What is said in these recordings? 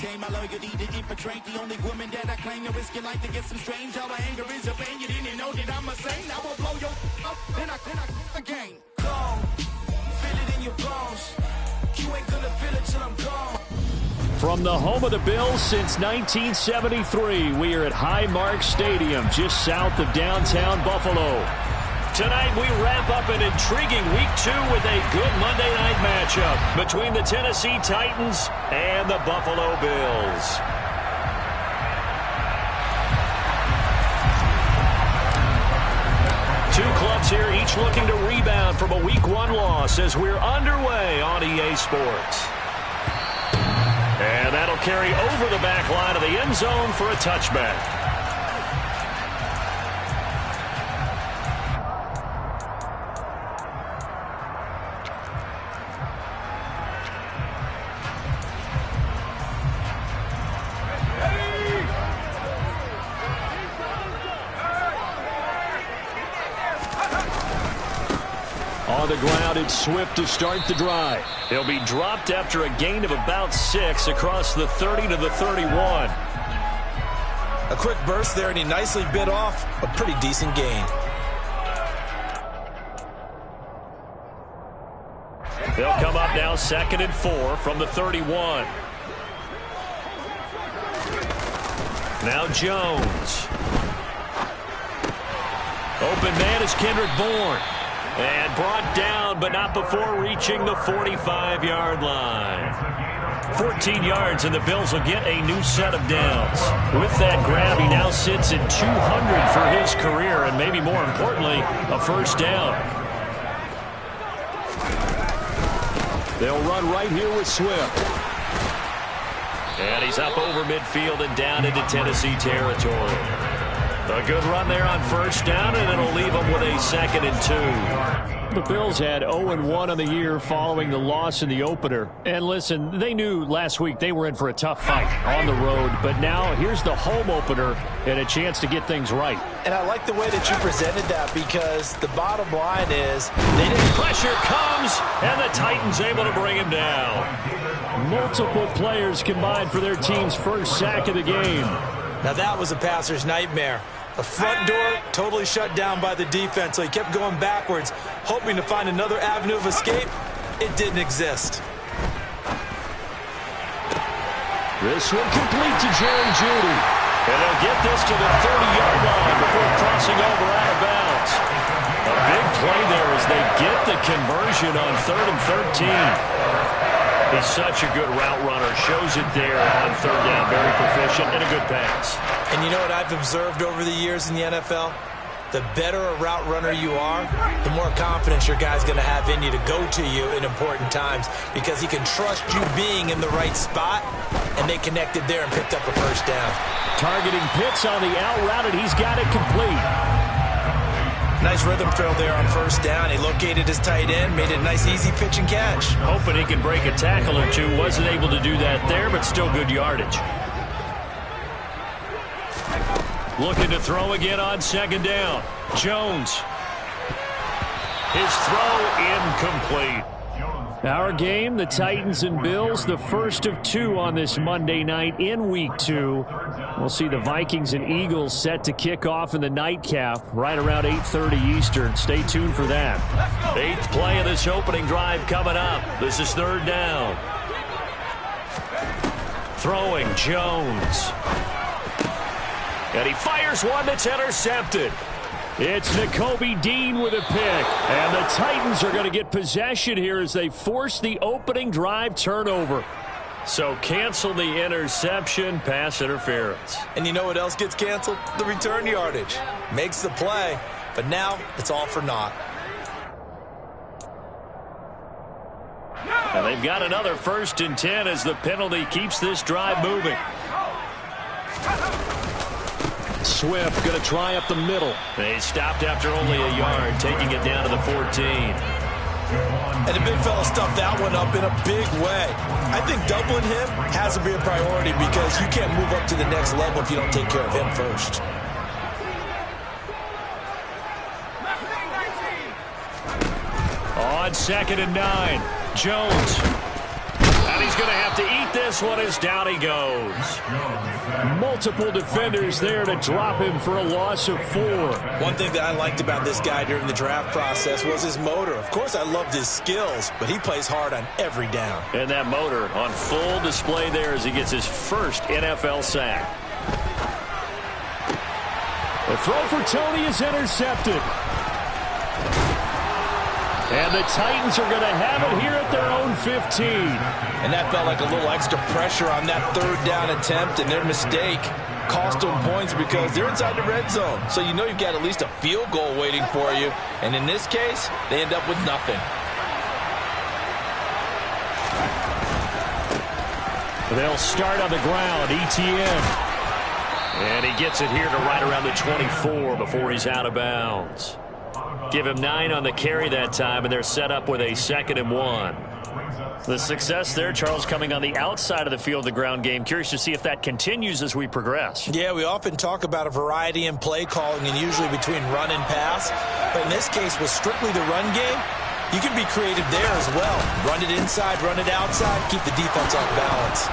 came. My loyalty to infiltrate the only woman that I claim to risk your life to get some strange. All my anger is a pain. You didn't know that I'm a saint. I will blow your up, then I again. Gone, feel it in your bones. You ain't gonna feel it till I'm gone. From the home of the Bills since 1973, we are at Highmark Stadium, just south of downtown Buffalo. Tonight, we wrap up an intriguing Week 2 with a good Monday night matchup between the Tennessee Titans and the Buffalo Bills. Two clubs here, each looking to rebound from a Week 1 loss as we're underway on EA Sports. And that'll carry over the back line of the end zone for a touchback. On the ground, it's Swift to start the drive. He'll be dropped after a gain of about 6 across the 30 to the 31. A quick burst there, and he nicely bit off a pretty decent gain. They'll come up now 2nd and 4 from the 31. Now Jones. Open man is Kendrick Bourne. And brought down, but not before reaching the 45-yard line. 14 yards, and the Bills will get a new set of downs. With that grab, he now sits at 200 for his career, and maybe more importantly, a first down. They'll run right here with Swift. And he's up over midfield and down into Tennessee territory. A good run there on first down, and it'll leave them with a 2nd and 2. The Bills had 0-1 on the year following the loss in the opener. And listen, they knew last week they were in for a tough fight on the road. But now here's the home opener and a chance to get things right. And I like the way that you presented that, because the bottom line is they didn't. Pressure comes, and the Titans able to bring him down. Multiple players combined for their team's first sack of the game. Now that was a passer's nightmare. The front door totally shut down by the defense, so he kept going backwards, hoping to find another avenue of escape. It didn't exist. This one complete to Jerry Jeudy. And they'll get this to the 30-yard line before crossing over out of bounds. A big play there as they get the conversion on 3rd and 13. He's such a good route runner. Shows it there on 3rd down. Very proficient and a good pass. And you know what I've observed over the years in the NFL? The better a route runner you are, the more confidence your guy's going to have in you to go to you in important times, because he can trust you being in the right spot, and they connected there and picked up a first down. Targeting Pitts on the out route, and he's got it complete. Nice rhythm throw there on first down. He located his tight end, made it a nice, easy pitch and catch. Hoping he can break a tackle or two. Wasn't able to do that there, but still good yardage. Looking to throw again on 2nd down. Jones. His throw incomplete. Our game, the Titans and Bills, the first of 2 on this Monday night in Week 2. We'll see the Vikings and Eagles set to kick off in the nightcap right around 8:30 Eastern. Stay tuned for that. 8th play of this opening drive coming up. This is 3rd down. Throwing Jones. And he fires one that's intercepted. It's Nakobe Dean with a pick. And the Titans are going to get possession here as they force the opening drive turnover. So cancel the interception, pass interference. And you know what else gets canceled? The return yardage. Makes the play, but now it's all for naught. And they've got another 1st and 10 as the penalty keeps this drive moving. Swift going to try up the middle. They stopped after only a yard, taking it down to the 14. And the big fella stuffed that one up in a big way. I think doubling him has to be a priority, because you can't move up to the next level if you don't take care of him first. On 2nd and 9, Jones. And he's he's going to have to eat this one as down he goes. Multiple defenders there to drop him for a loss of 4. One thing that I liked about this guy during the draft process was his motor. Of course, I loved his skills, but he plays hard on every down. And that motor on full display there as he gets his first NFL sack. The throw for Tony is intercepted. And the Titans are going to have it here at their own 15. And that felt like a little extra pressure on that third down attempt, and their mistake cost them points because they're inside the red zone. So you know you've got at least a field goal waiting for you. And in this case, they end up with nothing. They'll start on the ground. ETN. And he gets it here to right around the 24 before he's out of bounds. Give him 9 on the carry that time, and they're set up with a 2nd and 1. The success there, Charles, coming on the outside of the field, the ground game. Curious to see if that continues as we progress. Yeah, we often talk about a variety in play calling and usually between run and pass. But in this case, with strictly the run game, you can be creative there as well. Run it inside, run it outside, keep the defense off balance.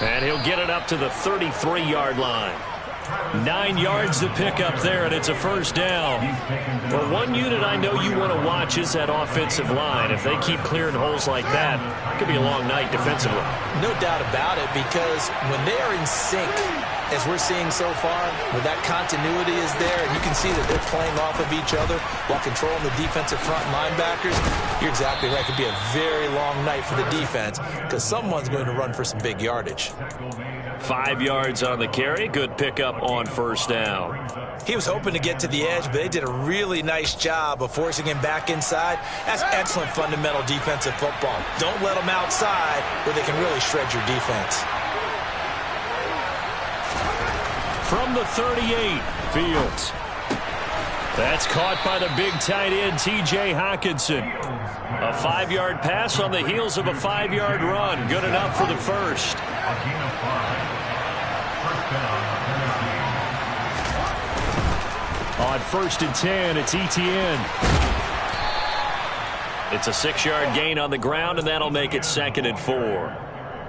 And he'll get it up to the 33-yard line. 9 yards to pick up there, and it's a first down. Well, one unit I know you want to watch is that offensive line. If they keep clearing holes like that, it could be a long night defensively. No doubt about it, because when they are in sync, as we're seeing so far, where that continuity is there, and you can see that they're playing off of each other while controlling the defensive front linebackers, you're exactly right. It could be a very long night for the defense because someone's going to run for some big yardage. 5 yards on the carry. Good pickup on first down. He was hoping to get to the edge, but they did a really nice job of forcing him back inside. That's excellent fundamental defensive football. Don't let them outside where they can really shred your defense. From the 38, Fields. That's caught by the big tight end, T.J. Hockenson. A 5-yard pass on the heels of a 5-yard run. Good enough for the first. On 1st and 10, it's ETN. It's a 6-yard gain on the ground, and that'll make it 2nd and 4.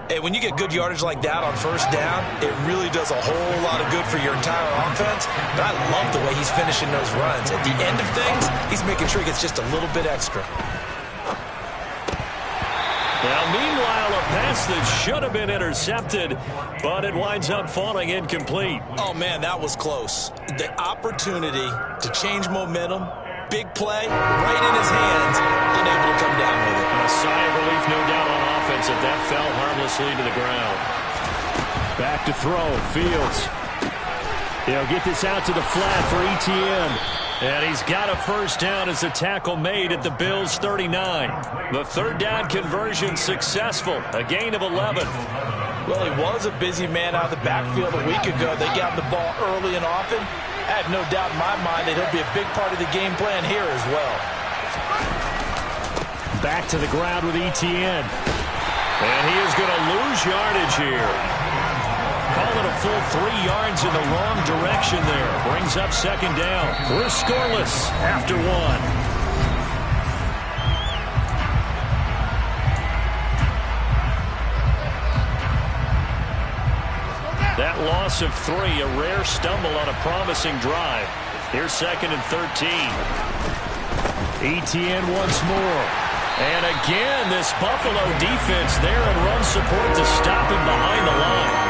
Hey, when you get good yardage like that on first down, it really does a whole lot of good for your entire offense. But I love the way he's finishing those runs. At the end of things, he's making sure he gets just a little bit extra. Well, meanwhile, a pass that should have been intercepted, but it winds up falling incomplete. Oh, man, that was close. The opportunity to change momentum, big play, right in his hands, unable to come down with it. A sigh of relief, no doubt, on offense if that fell harmlessly to the ground. Back to throw, Fields. He'll get this out to the flat for ETN. And he's got a first down as the tackle made at the Bills' 39. The third down conversion successful, a gain of 11. Well, he was a busy man out of the backfield a week ago. They got the ball early and often. I have no doubt in my mind that he'll be a big part of the game plan here as well. Back to the ground with ETN. And he is going to lose yardage here. Call it a full 3 yards in the wrong direction there. Brings up 2nd down. We're scoreless after 1. That loss of 3, a rare stumble on a promising drive. Here's 2nd and 13. ETN once more. And again, this Buffalo defense there in run support to stop him behind the line.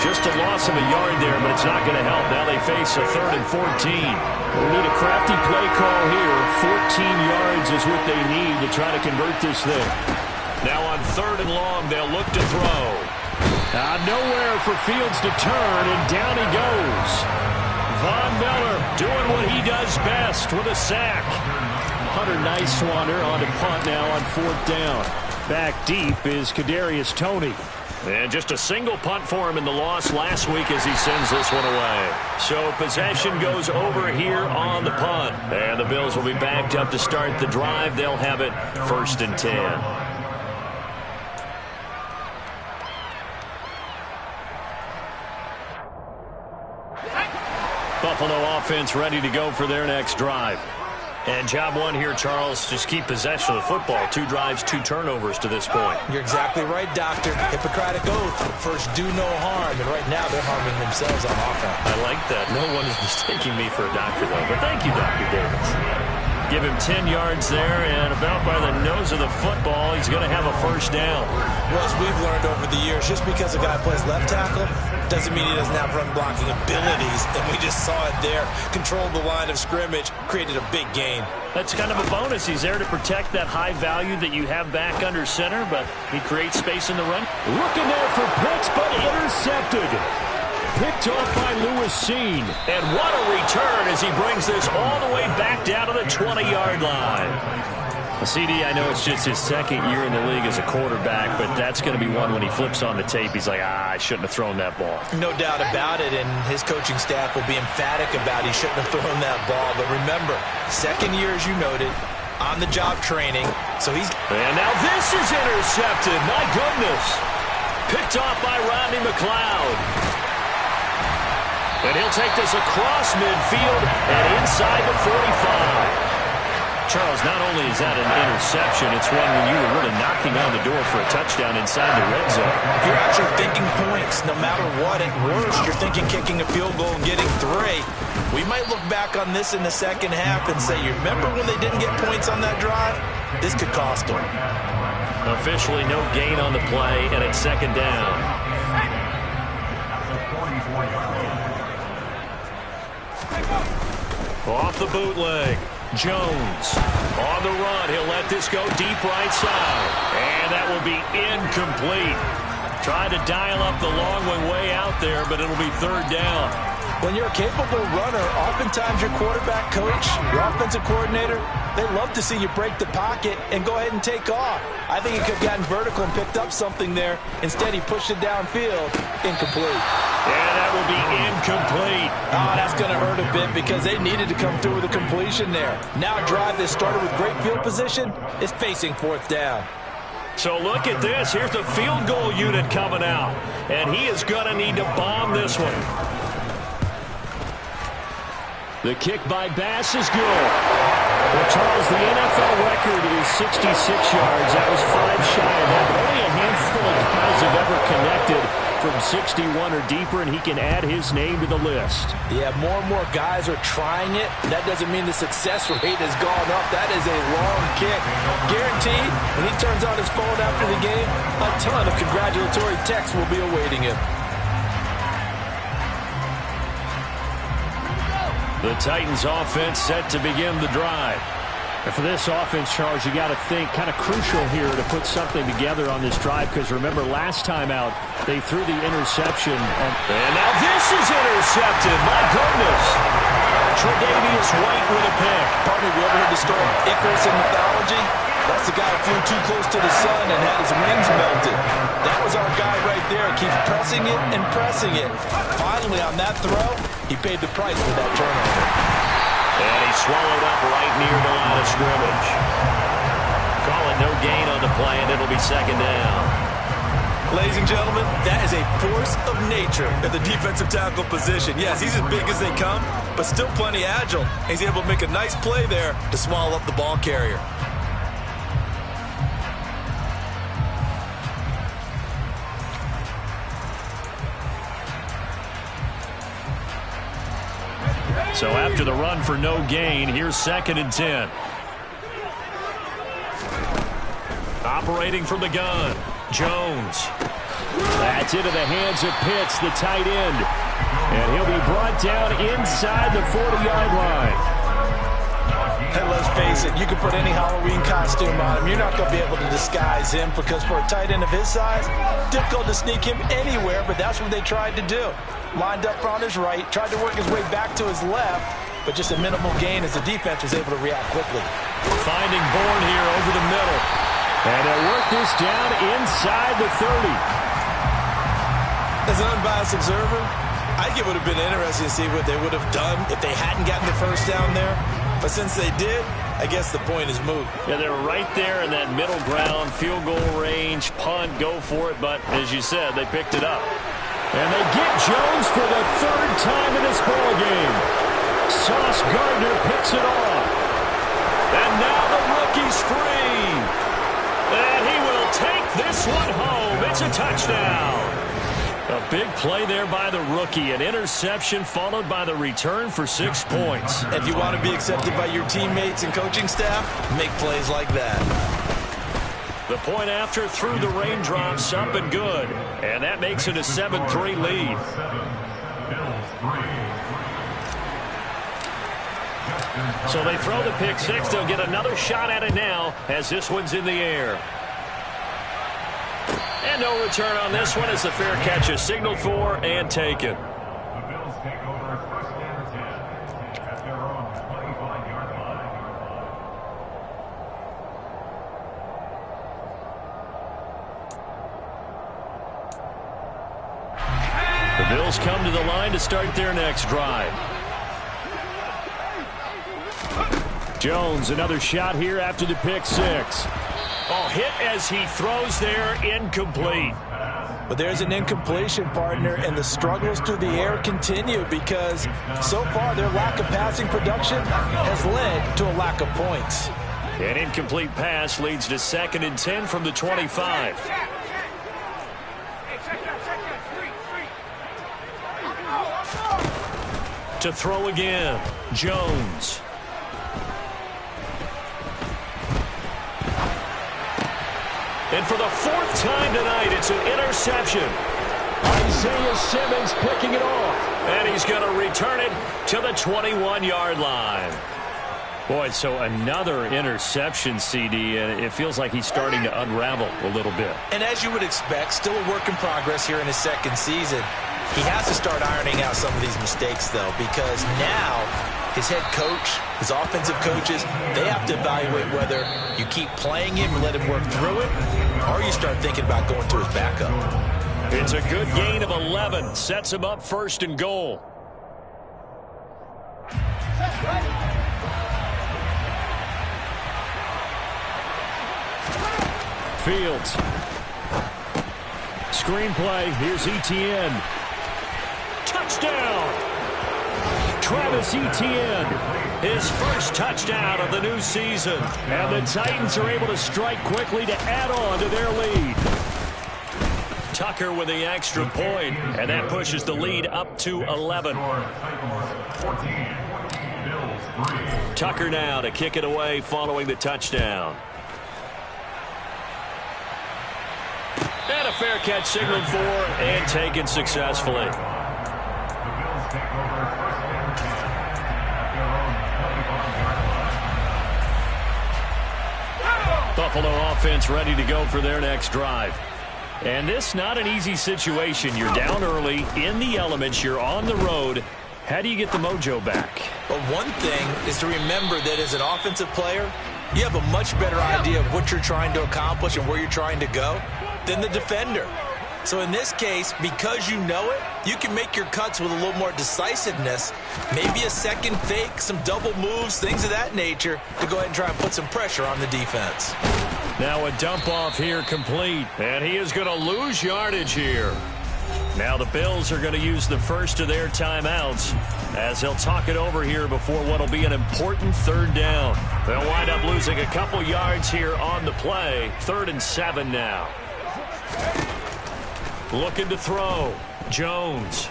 Just a loss of a yard there, but it's not going to help. Now they face a 3rd and 14. We need a crafty play call here. 14 yards is what they need to try to convert this thing. Now on 3rd and long, they'll look to throw. Nowhere for Fields to turn, and down he goes. Von Miller doing what he does best with a sack. Hunter Nicewander on a punt now on 4th down. Back deep is Kadarius Toney. And just a single punt for him in the loss last week as he sends this one away. So possession goes over here on the punt. And the Bills will be backed up to start the drive. They'll have it 1st and 10. Buffalo offense ready to go for their next drive. And job one here, Charles, just keep possession of the football. 2 drives, 2 turnovers to this point. You're exactly right, Doctor. Hippocratic oath. First, do no harm. And right now, they're harming themselves on offense. I like that. No one is mistaking me for a doctor, though. But thank you, Dr. Davis. Give him 10 yards there, and about by the nose of the football, he's going to have a first down. Well, as we've learned over the years, just because a guy plays left tackle doesn't mean he doesn't have run-blocking abilities, and we just saw it there. Controlled the line of scrimmage, created a big gain. That's kind of a bonus. He's there to protect that high value that you have back under center, but he creates space in the run. Looking there for Pitts, but intercepted. Picked off by Lewis Seen. And what a return as he brings this all the way back down to the 20-yard line. CD, I know it's just his second year in the league as a quarterback, but that's going to be one when he flips on the tape. He's like, I shouldn't have thrown that ball. No doubt about it, and his coaching staff will be emphatic about he shouldn't have thrown that ball. But remember, second year, as you noted, on-the-job training. So he's... And now this is intercepted. My goodness. Picked off by Rodney McLeod. And he'll take this across midfield and inside the 45. Charles, not only is that an interception, it's one when you were really knocking on the door for a touchdown inside the red zone. You're actually thinking points. No matter what, at worst, you're thinking kicking a field goal and getting 3. We might look back on this in the second half and say, you remember when they didn't get points on that drive? This could cost them. Officially no gain on the play, and it's second down. Off the bootleg. Jones on the run. He'll let this go deep right side. And that will be incomplete. Tried to dial up the long one way out there, but it'll be third down. When you're a capable runner, oftentimes your quarterback coach, your offensive coordinator, they love to see you break the pocket and go ahead and take off. I think he could have gotten vertical and picked up something there. Instead, he pushed it downfield. Incomplete. And that will be incomplete. Oh, that's going to hurt a bit because they needed to come through with a completion there. Now a drive that started with great field position is facing fourth down. So look at this. Here's the field goal unit coming out. And he is going to need to bomb this one. The kick by Bass is good. Well, Charles, the NFL record is 66 yards. That was 5 shy of that, but only a handful of guys have ever connected from 61 or deeper, and he can add his name to the list. Yeah, more and more guys are trying it. That doesn't mean the success rate has gone up. That is a long kick. Guaranteed, when he turns on his phone after the game, a ton of congratulatory texts will be awaiting him. The Titans offense set to begin the drive. And for this offense, Charles, you got to think kind of crucial here to put something together on this drive, because remember last time out they threw the interception. And now this is intercepted. My goodness. Tre'Davious White with a pick. Partner, we ever heard the story of Icarus in mythology? That's the guy who flew too close to the sun and had his wings melted. That was our guy right there. Keeps pressing it and pressing it. Finally, on that throw, he paid the price for that turnover. And he swallowed up right near the line of scrimmage. Call it no gain on the play, and it'll be second down. Ladies and gentlemen, that is a force of nature at the defensive tackle position. Yes, he's as big as they come, but still plenty agile. He's able to make a nice play there to swallow up the ball carrier. So after the run for no gain, here's second and 10. Operating from the gun, Jones. That's into the hands of Pitts, the tight end. And he'll be brought down inside the 40-yard line. And let's face it, you can put any Halloween costume on him. You're not going to be able to disguise him, because for a tight end of his size, difficult to sneak him anywhere, but that's what they tried to do. Lined up on his right, tried to work his way back to his left, but just a minimal gain as the defense was able to react quickly. Finding Bourne here over the middle. And they'll work this down inside the 30. As an unbiased observer, I think it would have been interesting to see what they would have done if they hadn't gotten the first down there. But since they did, I guess the point is moot. Yeah, they're right there in that middle ground, field goal range, punt, go for it. But as you said, they picked it up. And they get Jones for the third time in this ball game. Sauce Gardner picks it off. And now the rookie's free. And he will take this one home. It's a touchdown. A big play there by the rookie. An interception followed by the return for 6 points. If you want to be accepted by your teammates and coaching staff, make plays like that. The point after through the raindrops, up and good. And that makes it a 7-3 lead. So they throw the pick six. They'll get another shot at it now as this one's in the air. And no return on this one as the fair catch is signaled for and taken. The Bills take over first and 10 at their own 25-yard line. The Bills come to the line to start their next drive. Jones, another shot here after the pick six. Oh, hit as he throws there, incomplete. But there's an incompletion, partner, and the struggles through the air continue because so far their lack of passing production has led to a lack of points. An incomplete pass leads to 2nd and 10 from the 25. To throw again, Jones. And for the 4th time tonight, it's an interception. Isaiah Simmons picking it off. And he's going to return it to the 21-yard line. Boy, so another interception, CD, and it feels like he's starting to unravel a little bit. And as you would expect, still a work in progress here in his 2nd season. He has to start ironing out some of these mistakes, though, because now his head coach, his offensive coaches, they have to evaluate whether you keep playing him and let him work through it, or you start thinking about going to his backup. It's a good gain of 11. Sets him up 1st and goal. Fields. Screenplay. Here's Etienne. Touchdown! Travis Etienne, his first touchdown of the new season. And the Titans are able to strike quickly to add on to their lead. Tucker with the extra point, and that pushes the lead up to 11. Tucker now to kick it away following the touchdown. And a fair catch signaled for and taken successfully. Buffalo offense ready to go for their next drive. And this not an easy situation. You're down early, in the elements, you're on the road. How do you get the mojo back? But one thing is to remember that as an offensive player, you have a much better idea of what you're trying to accomplish and where you're trying to go than the defender. So in this case, because you know it, you can make your cuts with a little more decisiveness, maybe a second fake, some double moves, things of that nature, to go ahead and try and put some pressure on the defense. Now a dump off here complete, and he is going to lose yardage here. Now the Bills are going to use the first of their timeouts as they'll talk it over here before what will be an important 3rd down. They'll wind up losing a couple yards here on the play. 3rd and 7 now. Looking to throw. Jones.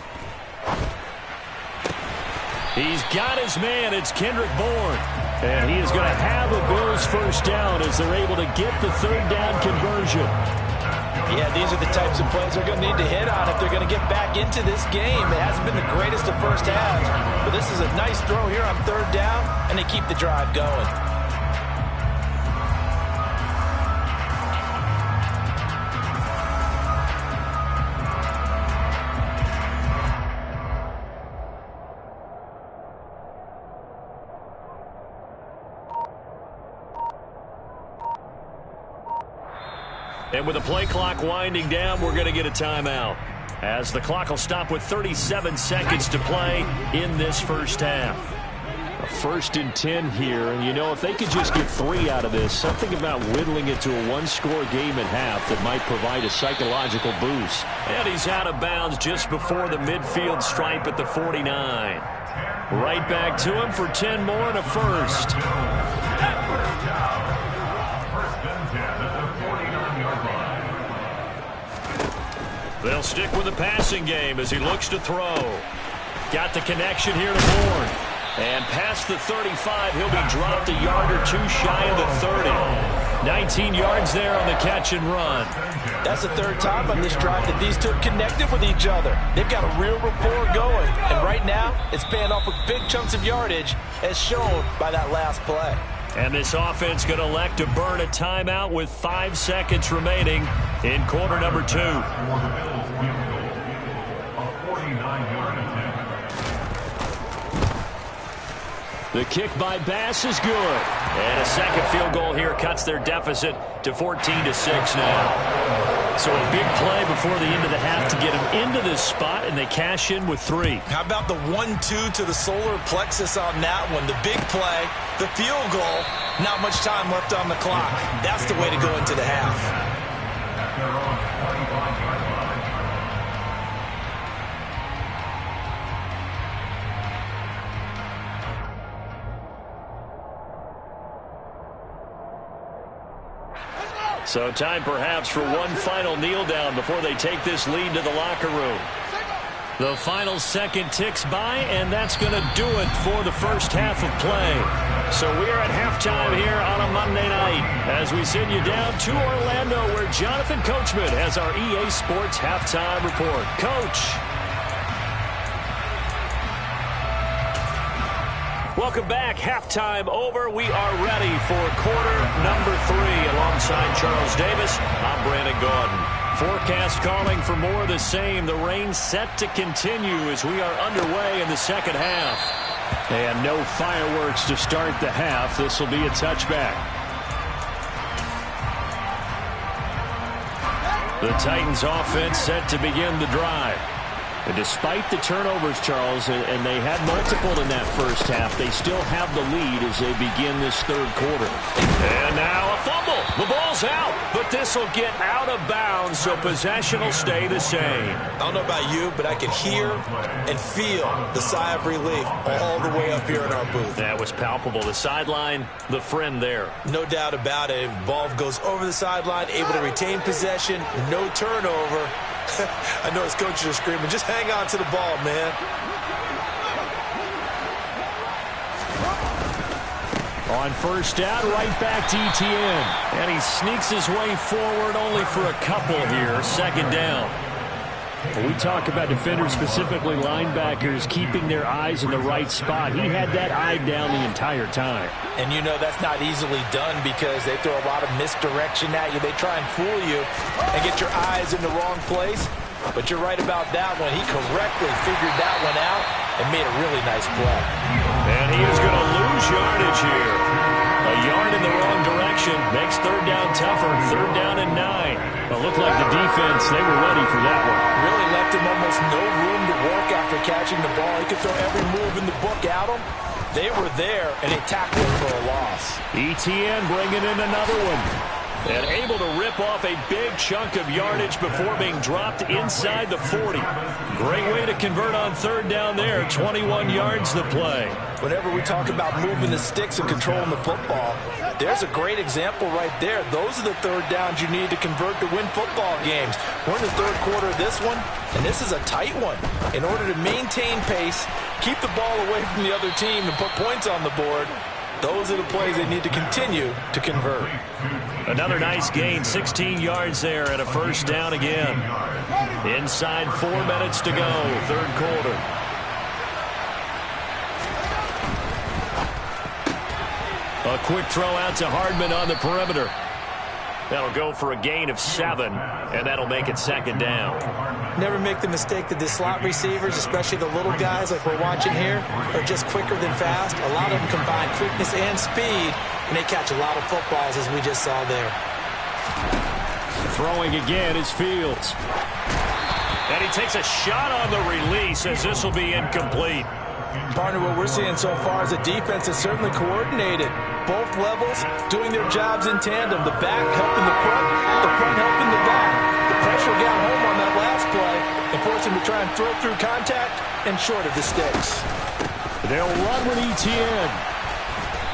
He's got his man. It's Kendrick Bourne. And he is going to have a Bills first down as they're able to get the 3rd down conversion. Yeah, these are the types of plays they're going to need to hit on if they're going to get back into this game. It hasn't been the greatest of first halves, but this is a nice throw here on 3rd down, and they keep the drive going. And with the play clock winding down, we're going to get a timeout, as the clock will stop with 37 seconds to play in this first half. A 1st and 10 here, and you know, if they could just get 3 out of this, something about whittling it to a 1-score game at half that might provide a psychological boost. And he's out of bounds just before the midfield stripe at the 49. Right back to him for 10 more and a first. They'll stick with the passing game as he looks to throw. Got the connection here to Bourne. And past the 35, he'll be dropped a yard or two shy of the 30. 19 yards there on the catch and run. That's the third time on this drive that these two have connected with each other. They've got a real rapport going. And right now, it's paying off with big chunks of yardage, as shown by that last play. And this offense going to elect to burn a timeout with 5 seconds remaining in quarter number 2. For the Bills, field goal. A 49-yard attempt. The kick by Bass is good. And a second field goal here cuts their deficit to 14-6 now. So a big play before the end of the half to get them into this spot, and they cash in with 3. How about the 1-2 to the solar plexus on that one? The big play, the field goal, not much time left on the clock. That's the way to go into the half. At their own 25-yard line. So time perhaps for one final kneel down before they take this lead to the locker room. The final second ticks by, and that's going to do it for the first half of play. So we are at halftime here on a Monday night as we send you down to Orlando, where Jonathan Coachman has our EA Sports halftime report. Coach. Welcome back. Halftime over. We are ready for quarter number 3 alongside Charles Davis. I'm Brandon Gaudin. Forecast calling for more of the same. The rain set to continue as we are underway in the second half. And no fireworks to start the half. This will be a touchback. The Titans offense set to begin the drive. And despite the turnovers, Charles, and they had multiple in that first half, they still have the lead as they begin this third quarter. And now a fumble. The ball's out, but this will get out of bounds, so possession will stay the same. I don't know about you, but I could hear and feel the sigh of relief all the way up here in our booth. That was palpable. The sideline, the friend there. No doubt about it. Ball goes over the sideline, able to retain possession, no turnover. I know his coaches are screaming, just hang on to the ball, man. On first down, right back to Etienne. And he sneaks his way forward only for a couple here. Second down. When we talk about defenders, specifically linebackers, keeping their eyes in the right spot, he had that eye down the entire time. And you know that's not easily done because they throw a lot of misdirection at you. They try and fool you and get your eyes in the wrong place. But you're right about that one. He correctly figured that one out and made a really nice play. And he is going to lose yardage here. A yard in the wrong direction makes third down tougher. Third down and 9. It looked like the defense, they were ready for that one. Really left him almost no room to work after catching the ball. He could throw every move in the book at him. They were there, and they tackled him for a loss. Etienne bringing in another one. And able to rip off a big chunk of yardage before being dropped inside the 40. Great way to convert on third down there. 21 yards the play. Whenever we talk about moving the sticks and controlling the football, there's a great example right there. Those are the third downs you need to convert to win football games. We're in the third quarter of this one, and this is a tight one. In order to maintain pace, keep the ball away from the other team, and put points on the board, those are the plays they need to continue to convert. Another nice gain, 16 yards there, and a first down again. Inside 4 minutes to go, third quarter. A quick throw out to Hardman on the perimeter. That'll go for a gain of 7, and that'll make it second down. Never make the mistake that the slot receivers, especially the little guys like we're watching here, are just quicker than fast. A lot of them combine quickness and speed, and they catch a lot of footballs, as we just saw there. Throwing again is Fields. And he takes a shot on the release as this will be incomplete. Partner, what we're seeing so far is a defense that's certainly coordinated. Both levels doing their jobs in tandem. The back helping the front helping the back. The pressure got home on that last play and forced him to try and throw through contact and short of the sticks. They'll run with Etienne.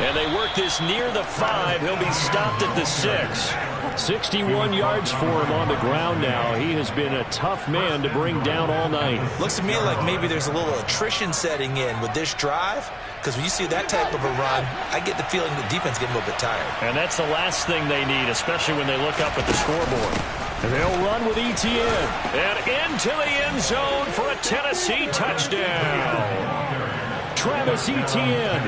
And they work this near the 5. He'll be stopped at the 6. 61 yards for him on the ground now. He has been a tough man to bring down all night. Looks to me like maybe there's a little attrition setting in with this drive, because when you see that type of a run, I get the feeling the defense getting a little bit tired. And that's the last thing they need, especially when they look up at the scoreboard. And they'll run with Etienne. And into the end zone for a Tennessee touchdown. Travis Etienne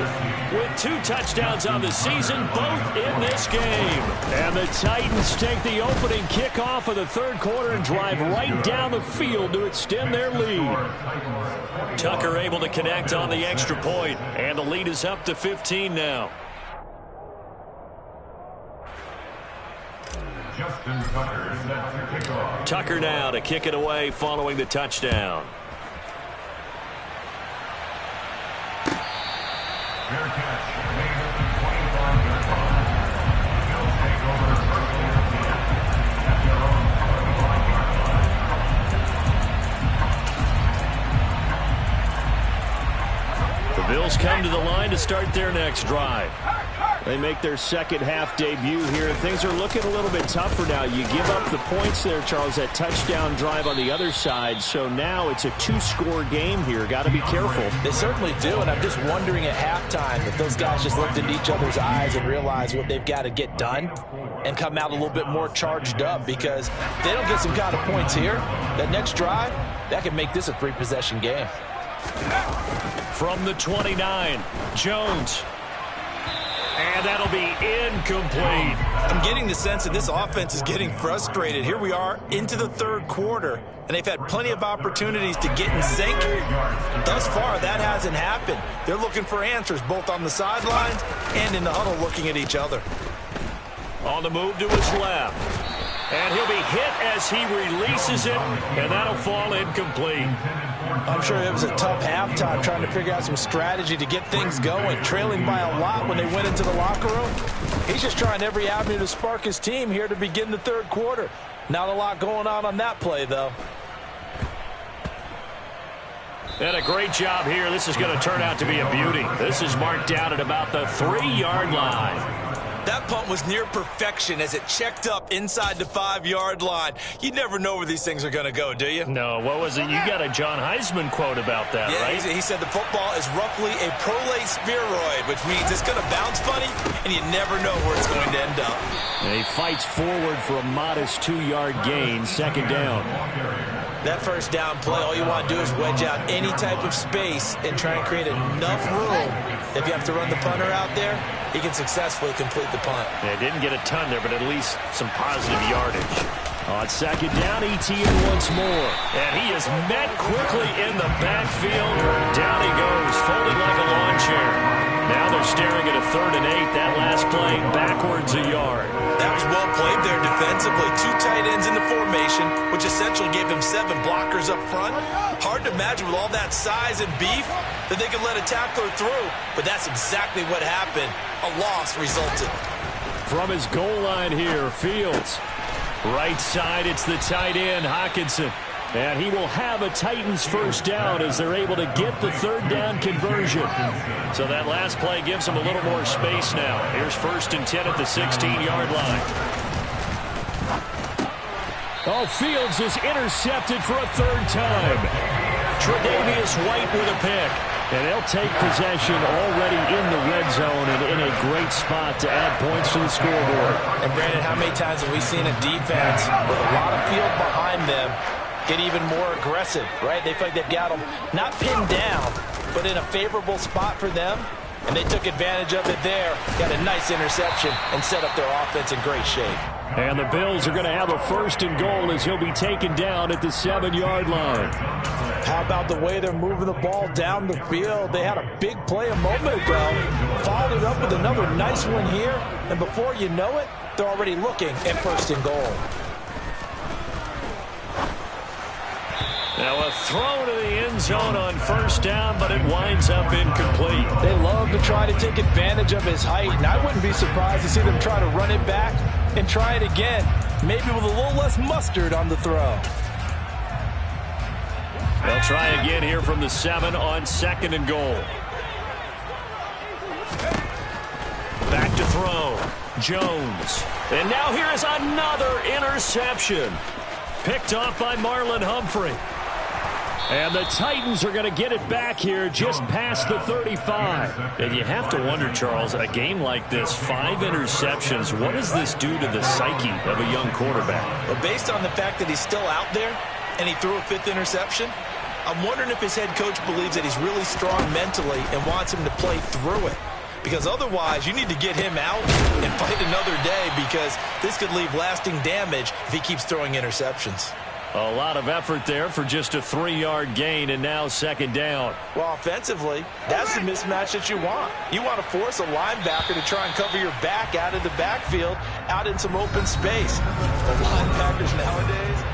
with 2 touchdowns on the season, both in this game. And the Titans take the opening kickoff of the third quarter and drive right down the field to extend their lead. Tucker able to connect on the extra point, and the lead is up to 15 now. Justin Tucker set to kick off. Tucker now to kick it away following the touchdown. Fair catch made at the 25-yard line. Bills take over first and 10 at their own 25-yard line. The Bills come to the line to start their next drive. They make their second half debut here. Things are looking a little bit tougher now. You give up the points there, Charles, that touchdown drive on the other side. So now it's a 2-score game here. Got to be careful. They certainly do, and I'm just wondering at halftime if those guys just looked into each other's eyes and realized what they've got to get done and come out a little bit more charged up, because if they don't get some kind of points here, that next drive, that could make this a 3-possession game. From the 29, Jones. And that'll be incomplete. I'm getting the sense that this offense is getting frustrated. Here we are into the third quarter, and they've had plenty of opportunities to get in sync. Thus far, that hasn't happened. They're looking for answers both on the sidelines and in the huddle looking at each other. On the move to his left. And he'll be hit as he releases it, and that'll fall incomplete. I'm sure it was a tough halftime trying to figure out some strategy to get things going, trailing by a lot when they went into the locker room. He's just trying every avenue to spark his team here to begin the third quarter. Not a lot going on that play, though. And a great job here. This is going to turn out to be a beauty. This is marked out at about the 3-yard line. That punt was near perfection as it checked up inside the 5-yard line. You never know where these things are going to go, do you? No, what was it? You got a John Heisman quote about that, right? He said the football is roughly a prolate spheroid, which means it's going to bounce funny, and you never know where it's going to end up. And he fights forward for a modest 2-yard gain, second down. That first down play, all you want to do is wedge out any type of space and try and create enough room. If you have to run the punter out there, he can successfully complete the punt. Yeah, didn't get a ton there, but at least some positive yardage. On second down, Etienne once more. And he is met quickly in the backfield. Down he goes, folded like a lawn chair. Now they're staring at a 3rd and 8. That last play, backwards a yard. That was well played there defensively. 2 tight ends in the formation, which essentially gave him 7 blockers up front. Hard to imagine with all that size and beef that they could let a tackler through, but that's exactly what happened. A loss resulted. From his goal line here, Fields. Right side, it's the tight end, Hockenson. And he will have a Titans first down as they're able to get the 3rd down conversion. So that last play gives them a little more space now. Here's 1st and 10 at the 16-yard line. Oh, Fields is intercepted for a 3rd time. Tre'Davious White with a pick. And they'll take possession already in the red zone and in a great spot to add points to the scoreboard. And Brandon, how many times have we seen a defense with a lot of field behind them get even more aggressive, right? They feel like they've got them not pinned down, but in a favorable spot for them. And they took advantage of it there, got a nice interception, and set up their offense in great shape. And the Bills are going to have a 1st and goal as he'll be taken down at the 7-yard line. How about the way they're moving the ball down the field? They had a big play a moment ago, followed it up with another nice one here, and before you know it, they're already looking at 1st and goal. Now a throw to the end zone on 1st down, but it winds up incomplete. They love to try to take advantage of his height, and I wouldn't be surprised to see them try to run it back and try it again, maybe with a little less mustard on the throw. They'll try again here from the 7 on 2nd and goal. Back to throw. Jones. And now here is another interception. Picked off by Marlon Humphrey. And the Titans are going to get it back here just past the 35. And you have to wonder, Charles, a game like this, 5 interceptions, what does this do to the psyche of a young quarterback? Well, based on the fact that he's still out there and he threw a 5th interception, I'm wondering if his head coach believes that he's really strong mentally and wants him to play through it. Because otherwise, you need to get him out and fight another day, because this could leave lasting damage if he keeps throwing interceptions. A lot of effort there for just a 3-yard gain, and now 2nd down. Well, offensively, that's the mismatch that you want. You want to force a linebacker to try and cover your back out of the backfield, out in some open space. The linebackers nowadays.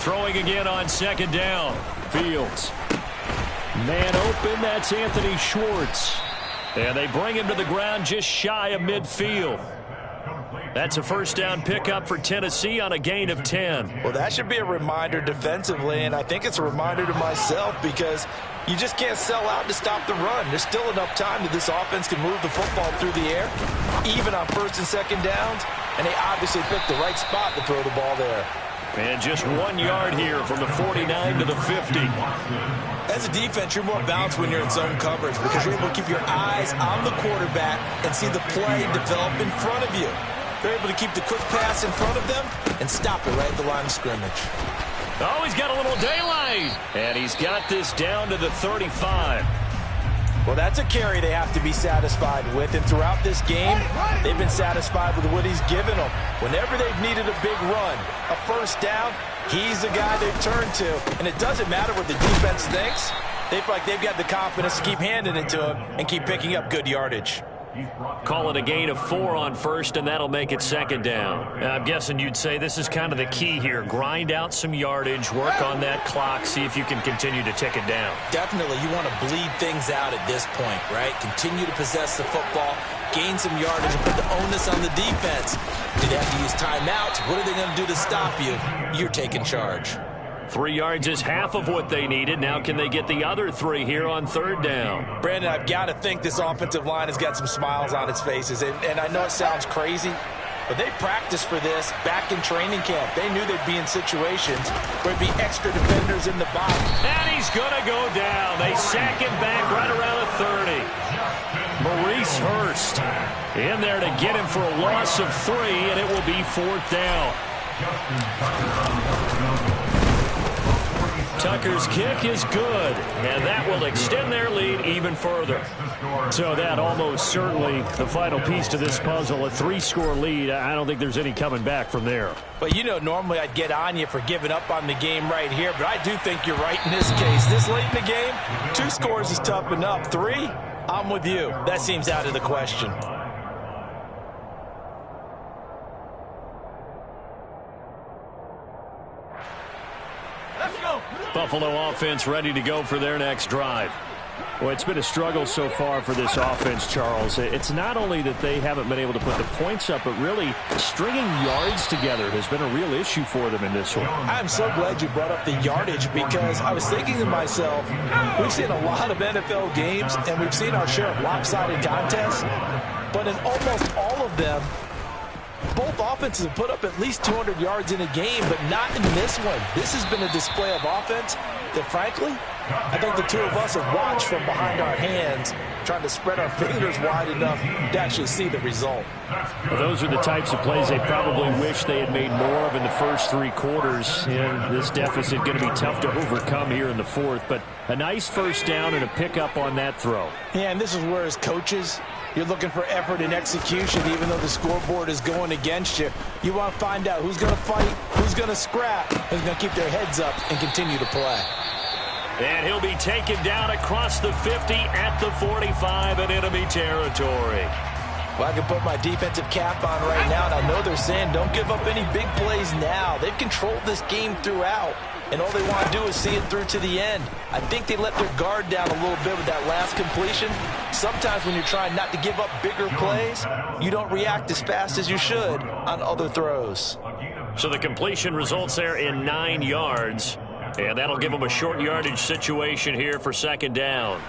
Throwing again on 2nd down. Fields. Man open, that's Anthony Schwartz. And they bring him to the ground just shy of midfield. That's a 1st down pickup for Tennessee on a gain of 10. Well, that should be a reminder defensively, and I think it's a reminder to myself, because you just can't sell out to stop the run. There's still enough time that this offense can move the football through the air, even on 1st and 2nd downs, and they obviously picked the right spot to throw the ball there. And just 1 yard here from the 49 to the 50. As a defense, you're more balanced when you're in zone coverage, because you're able to keep your eyes on the quarterback and see the play develop in front of you. They're able to keep the quick pass in front of them and stop it right at the line of scrimmage. Oh, he's got a little daylight. And he's got this down to the 35. Well, that's a carry they have to be satisfied with, and throughout this game, they've been satisfied with what he's given them. Whenever they've needed a big run, a 1st down, he's the guy they've turned to. And it doesn't matter what the defense thinks. They feel like they've got the confidence to keep handing it to him and keep picking up good yardage. Call it a gain of 4 on 1st, and that'll make it 2nd down. I'm guessing you'd say this is kind of the key here. Grind out some yardage, work on that clock, see if you can continue to tick it down. Definitely, you want to bleed things out at this point, right? Continue to possess the football, gain some yardage, and put the onus on the defense. Do they have to use timeouts? What are they going to do to stop you? You're taking charge. 3 yards is half of what they needed. Now can they get the other 3 here on 3rd down? Brandon, I've got to think this offensive line has got some smiles on its faces. And I know it sounds crazy, but they practiced for this back in training camp. They knew they'd be in situations where there'd be extra defenders in the box. And he's going to go down. They sack him back right around the 30. Maurice Hurst in there to get him for a loss of 3, and it will be 4th down. Tucker's kick is good, and that will extend their lead even further. So that almost certainly the final piece to this puzzle, a 3-score lead. I don't think there's any coming back from there. But, you know, normally I'd get on you for giving up on the game right here, but I do think you're right in this case. This late in the game, 2 scores is tough enough. 3, I'm with you. That seems out of the question. Buffalo offense ready to go for their next drive. Well, it's been a struggle so far for this offense, Charles. It's not only that they haven't been able to put the points up, but really stringing yards together has been a real issue for them in this one. I'm so glad you brought up the yardage, because I was thinking to myself, we've seen a lot of NFL games, and we've seen our share of lopsided contests, but in almost all of them, both offenses have put up at least 200 yards in a game, but not in this one. This has been a display of offense that, frankly, I think the 2 of us have watched from behind our hands, trying to spread our fingers wide enough to actually see the result. Well, those are the types of plays they probably wish they had made more of in the first 3 quarters. And this deficit going to be tough to overcome here in the 4th. But a nice 1st down and a pickup on that throw. Yeah, and this is where, as coaches, you're looking for effort and execution, even though the scoreboard is going against you. You want to find out who's going to fight, who's going to scrap, who's going to keep their heads up and continue to play. And he'll be taken down across the 50 at the 45 in enemy territory. Well, I can put my defensive cap on right now, and I know they're saying don't give up any big plays now. They've controlled this game throughout. and all they want to do is see it through to the end. I think they let their guard down a little bit with that last completion. Sometimes when you're trying not to give up bigger plays, you don't react as fast as you should on other throws. So the completion results there in 9 yards, and that'll give them a short yardage situation here for second down.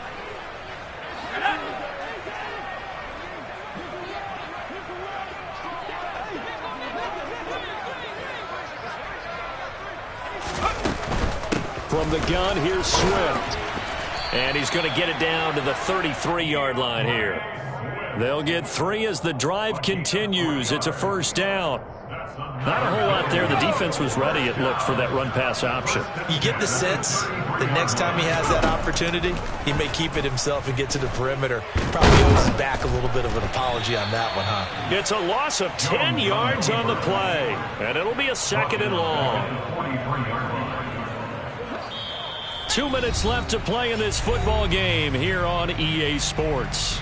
From the gun, here's Swift. And he's going to get it down to the 33-yard line here. They'll get 3 as the drive continues. It's a first down. Not a whole lot there. The defense was ready, it looked, for that run-pass option. You get the sense that next time he has that opportunity, he may keep it himself and get to the perimeter. Probably owes back a little bit of an apology on that one, huh? It's a loss of 10 yards on the play, and it'll be a second and long. 2 minutes left to play in this football game here on EA Sports.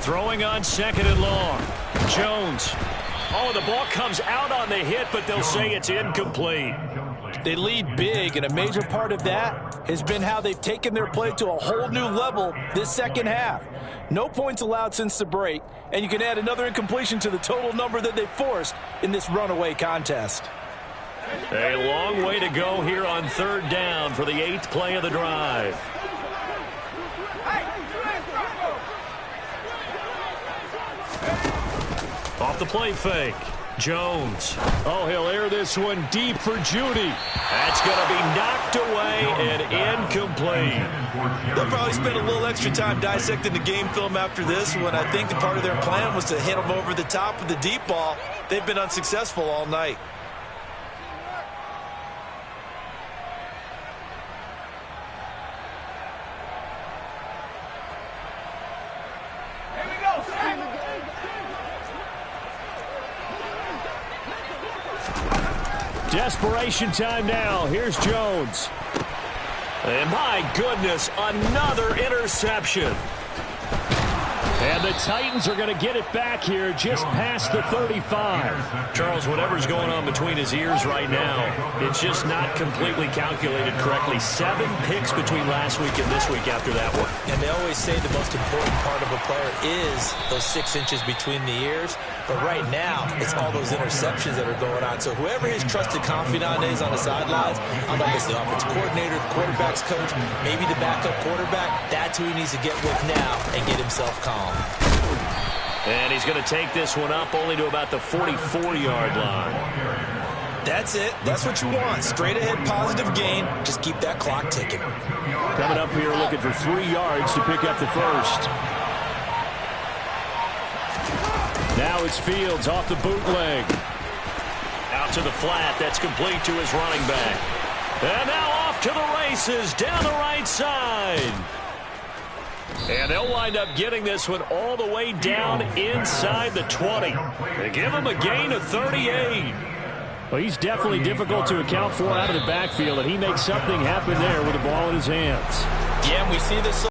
Throwing on second and long. Jones. Oh, the ball comes out on the hit, but they'll say it's incomplete. They lead big, and a major part of that has been how they've taken their play to a whole new level this second half. No points allowed since the break, and you can add another incompletion to the total number that they forced in this runaway contest. A long way to go here on third down for the 8th play of the drive. Off the play fake. Jones. Oh, he'll air this one deep for Judy. That's going to be knocked away and incomplete. They'll probably spend a little extra time dissecting the game film after this one. I think the part of their plan was to hit them over the top of the deep ball. They've been unsuccessful all night. Desperation time now. Here's Jones. And my goodness, another interception. And the Titans are going to get it back here just past the 35. Charles, whatever's going on between his ears right now, it's just not completely calculated correctly. 7 picks between last week and this week after that one. And they always say the most important part of a player is those 6 inches between the ears. But right now, it's all those interceptions that are going on. So whoever his trusted confidant is on the sidelines, I don't know if it's the offensive coordinator, the quarterback's coach, maybe the backup quarterback, that's who he needs to get with now and get himself calm. And he's going to take this one up only to about the 44-yard line. That's it. That's what you want. Straight ahead positive gain. Just keep that clock ticking. Coming up here looking for 3 yards to pick up the first. Now it's Fields off the bootleg. Out to the flat. That's complete to his running back. And now off to the races down the right side. And they'll wind up getting this one all the way down inside the 20. They give him a gain of 38. Well, he's definitely difficult to account for out of the backfield, and he makes something happen there with the ball in his hands. Yeah, and we see this